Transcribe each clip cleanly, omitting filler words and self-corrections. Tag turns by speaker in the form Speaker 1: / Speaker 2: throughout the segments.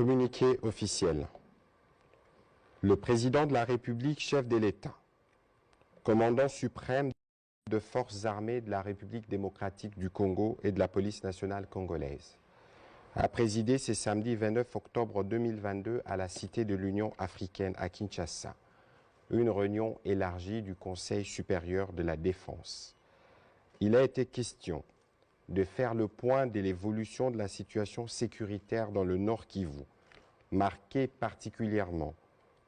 Speaker 1: Communiqué officiel. Le président de la République, chef de l'État, commandant suprême de forces armées de la République démocratique du Congo et de la police nationale congolaise, a présidé ce samedi 29 octobre 2022 à la Cité de l'Union africaine à Kinshasa, une réunion élargie du Conseil supérieur de la défense. Il a été question de faire le point de l'évolution de la situation sécuritaire dans le Nord Kivu, marquée particulièrement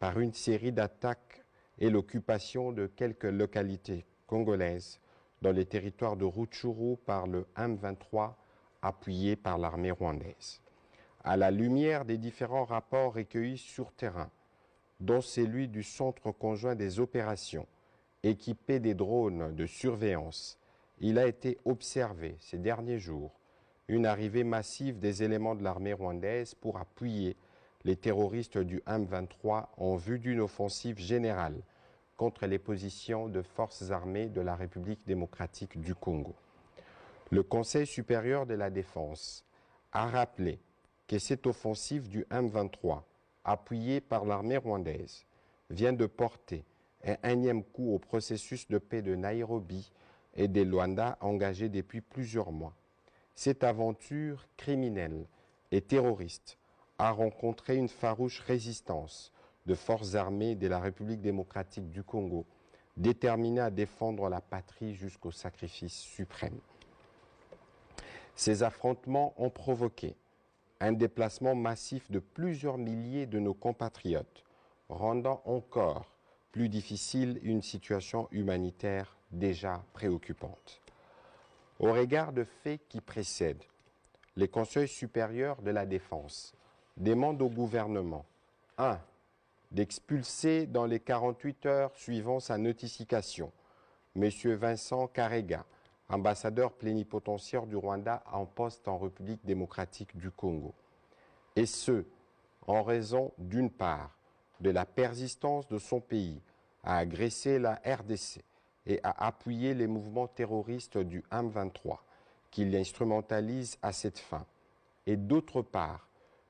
Speaker 1: par une série d'attaques et l'occupation de quelques localités congolaises dans les territoires de Rutshuru par le M23 appuyé par l'armée rwandaise. À la lumière des différents rapports recueillis sur terrain, dont celui du Centre conjoint des opérations, équipé des drones de surveillance, il a été observé ces derniers jours une arrivée massive des éléments de l'armée rwandaise pour appuyer les terroristes du M23 en vue d'une offensive générale contre les positions de forces armées de la République démocratique du Congo. Le Conseil supérieur de la défense a rappelé que cette offensive du M23, appuyée par l'armée rwandaise, vient de porter un énième coup au processus de paix de Nairobi et de Luanda engagé depuis plusieurs mois. Cette aventure criminelle et terroriste a rencontré une farouche résistance de forces armées de la République démocratique du Congo, déterminées à défendre la patrie jusqu'au sacrifice suprême. Ces affrontements ont provoqué un déplacement massif de plusieurs milliers de nos compatriotes, rendant encore plus difficile une situation humanitaire déjà préoccupante. Au regard de faits qui précèdent, le Conseil supérieur de la défense demande au gouvernement 1. D'expulser dans les 48 heures suivant sa notification M. Vincent Karega, ambassadeur plénipotentiaire du Rwanda en poste en République démocratique du Congo. Et ce, en raison d'une part de la persistance de son pays à agresser la RDC et à appuyer les mouvements terroristes du M23 qu'il instrumentalise à cette fin, et d'autre part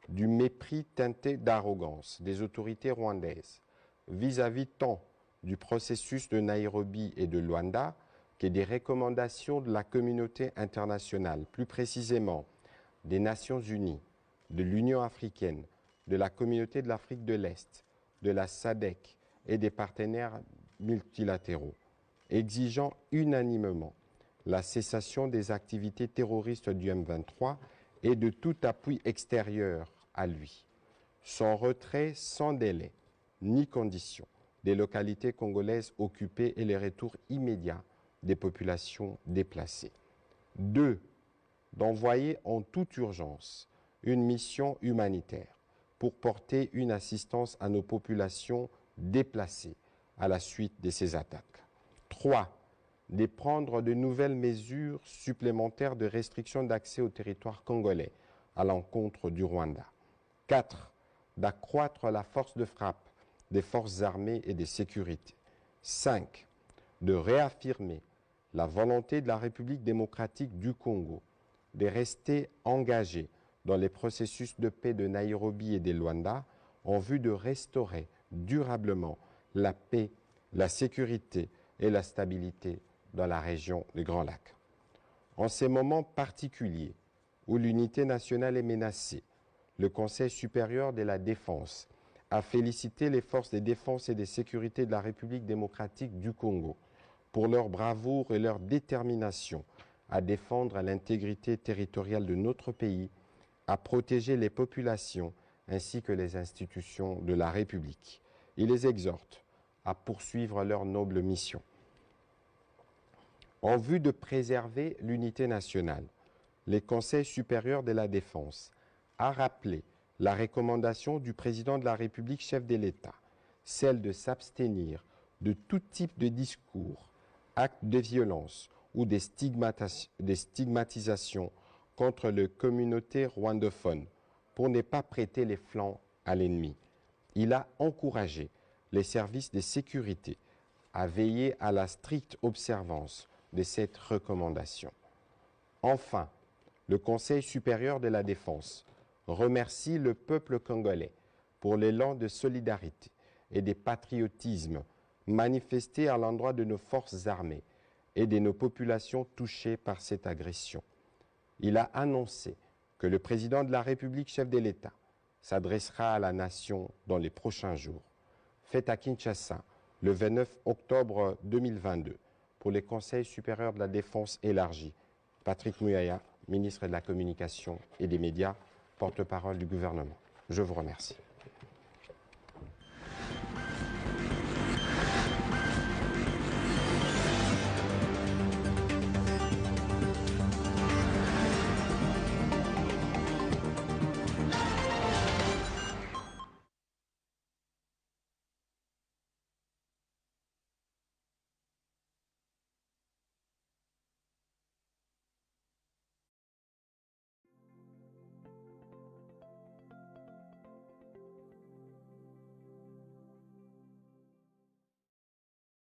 Speaker 1: du mépris teinté d'arrogance des autorités rwandaises vis-à-vis tant du processus de Nairobi et de Luanda que des recommandations de la communauté internationale, plus précisément des Nations Unies, de l'Union africaine, de la Communauté de l'Afrique de l'Est, de la SADC et des partenaires multilatéraux, exigeant unanimement la cessation des activités terroristes du M23 et de tout appui extérieur à lui, son retrait sans délai ni condition des localités congolaises occupées et les retours immédiats des populations déplacées. 2. D'envoyer en toute urgence une mission humanitaire pour porter une assistance à nos populations déplacées à la suite de ces attaques. 3. De prendre de nouvelles mesures supplémentaires de restriction d'accès au territoire congolais à l'encontre du Rwanda. 4. D'accroître la force de frappe des forces armées et de sécurité. 5. De réaffirmer la volonté de la République démocratique du Congo de rester engagée dans les processus de paix de Nairobi et de Luanda en vue de restaurer durablement la paix, la sécurité et la stabilité dans la région du Grand Lac. En ces moments particuliers où l'unité nationale est menacée, le Conseil supérieur de la défense a félicité les forces de défense et de sécurité de la République démocratique du Congo pour leur bravoure et leur détermination à défendre l'intégrité territoriale de notre pays, à protéger les populations ainsi que les institutions de la République. Il les exhorte à poursuivre leur noble mission. En vue de préserver l'unité nationale, le Conseil supérieur de la défense a rappelé la recommandation du président de la République, chef de l'État, celle de s'abstenir de tout type de discours, actes de violence ou des stigmatisations contre les communautés rwandophones pour ne pas prêter les flancs à l'ennemi. Il a encouragé les services de sécurité à veiller à la stricte observance de cette recommandation. Enfin, le Conseil supérieur de la défense remercie le peuple congolais pour l'élan de solidarité et de patriotisme manifesté à l'endroit de nos forces armées et de nos populations touchées par cette agression. Il a annoncé que le président de la République, chef de l'État, s'adressera à la nation dans les prochains jours. Fait à Kinshasa le 29 octobre 2022 pour les Conseils supérieurs de la défense élargie. Patrick Muyaya, ministre de la Communication et des Médias, porte-parole du gouvernement. Je vous remercie.